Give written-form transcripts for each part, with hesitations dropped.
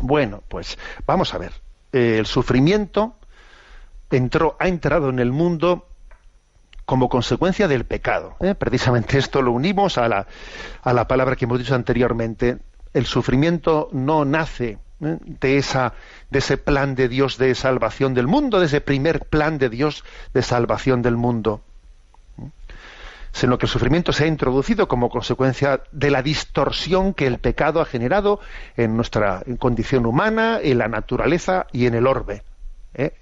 Bueno, pues vamos a ver. El sufrimiento ha entrado en el mundo como consecuencia del pecado. Precisamente esto lo unimos a la palabra que hemos dicho anteriormente. El sufrimiento no nace de ese plan de Dios de salvación del mundo, de ese primer plan de Dios de salvación del mundo, sino que el sufrimiento se ha introducido como consecuencia de la distorsión que el pecado ha generado en nuestra condición humana, en la naturaleza y en el orbe.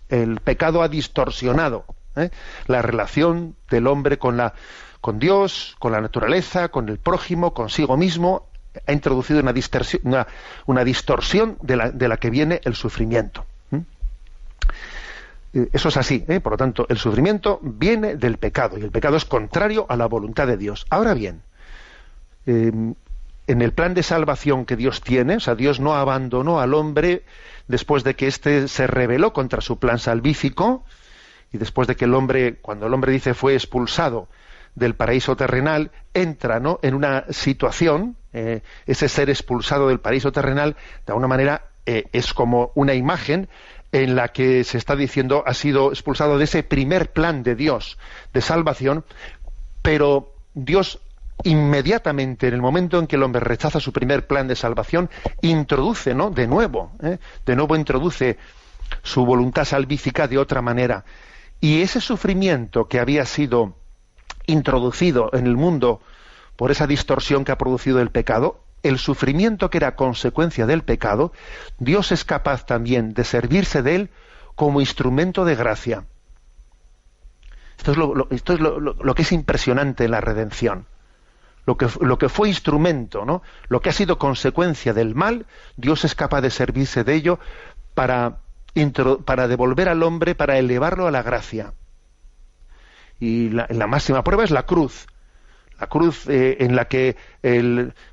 El pecado ha distorsionado la relación del hombre con Dios, con la naturaleza, con el prójimo, consigo mismo. Ha introducido una distorsión de la que viene el sufrimiento. Eso es así, por lo tanto, el sufrimiento viene del pecado, y el pecado es contrario a la voluntad de Dios. Ahora bien, en el plan de salvación que Dios tiene, o sea, Dios no abandonó al hombre después de que éste se rebeló contra su plan salvífico, y después de que cuando el hombre dice fue expulsado del paraíso terrenal, entra, ¿no?, en una situación, ese ser expulsado del paraíso terrenal, de alguna manera es como una imagen en la que se está diciendo ha sido expulsado de ese primer plan de Dios de salvación, pero Dios inmediatamente, en el momento en que el hombre rechaza su primer plan de salvación, introduce, ¿no?, de nuevo introduce su voluntad salvífica de otra manera. Y ese sufrimiento que había sido introducido en el mundo por esa distorsión que ha producido el pecado, el sufrimiento que era consecuencia del pecado, Dios es capaz también de servirse de él como instrumento de gracia. Esto es lo que es impresionante en la redención. Lo que fue instrumento, ¿no?, lo que ha sido consecuencia del mal, Dios es capaz de servirse de ello para devolver al hombre, para elevarlo a la gracia. Y la máxima prueba es la cruz. La cruz en la que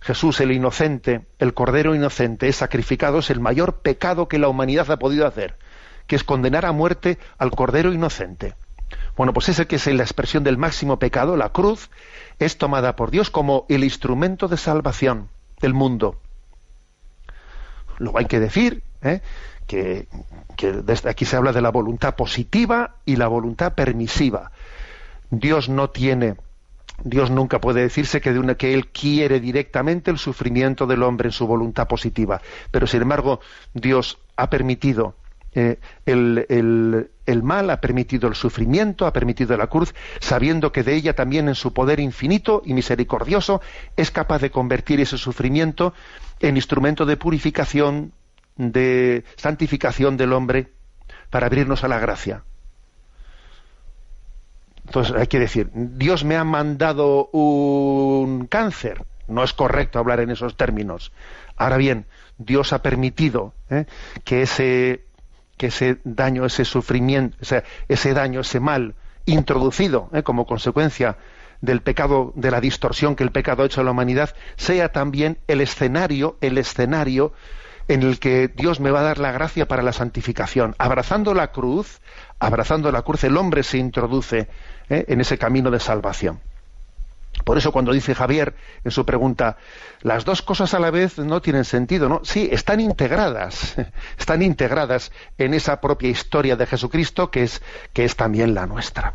Jesús, el inocente, el Cordero inocente, es sacrificado, es el mayor pecado que la humanidad ha podido hacer, que es condenar a muerte al Cordero inocente. Bueno, pues ese que es la expresión del máximo pecado, la cruz, es tomada por Dios como el instrumento de salvación del mundo. Luego hay que decir que desde aquí se habla de la voluntad positiva y la voluntad permisiva. Dios nunca puede decirse que Él quiere directamente el sufrimiento del hombre en su voluntad positiva, pero sin embargo Dios ha permitido el mal, ha permitido el sufrimiento, ha permitido la cruz, sabiendo que de ella también en su poder infinito y misericordioso es capaz de convertir ese sufrimiento en instrumento de purificación, de santificación del hombre, para abrirnos a la gracia. Entonces hay que decir, Dios me ha mandado un cáncer. No es correcto hablar en esos términos. Ahora bien, Dios ha permitido que ese daño, ese sufrimiento, ese daño, ese mal introducido como consecuencia del pecado, de la distorsión que el pecado ha hecho a la humanidad, sea también el escenario en el que Dios me va a dar la gracia para la santificación. Abrazando la cruz, el hombre se introduce en ese camino de salvación. Por eso cuando dice Javier en su pregunta, las dos cosas a la vez no tienen sentido, ¿no? Sí, están integradas en esa propia historia de Jesucristo que es también la nuestra.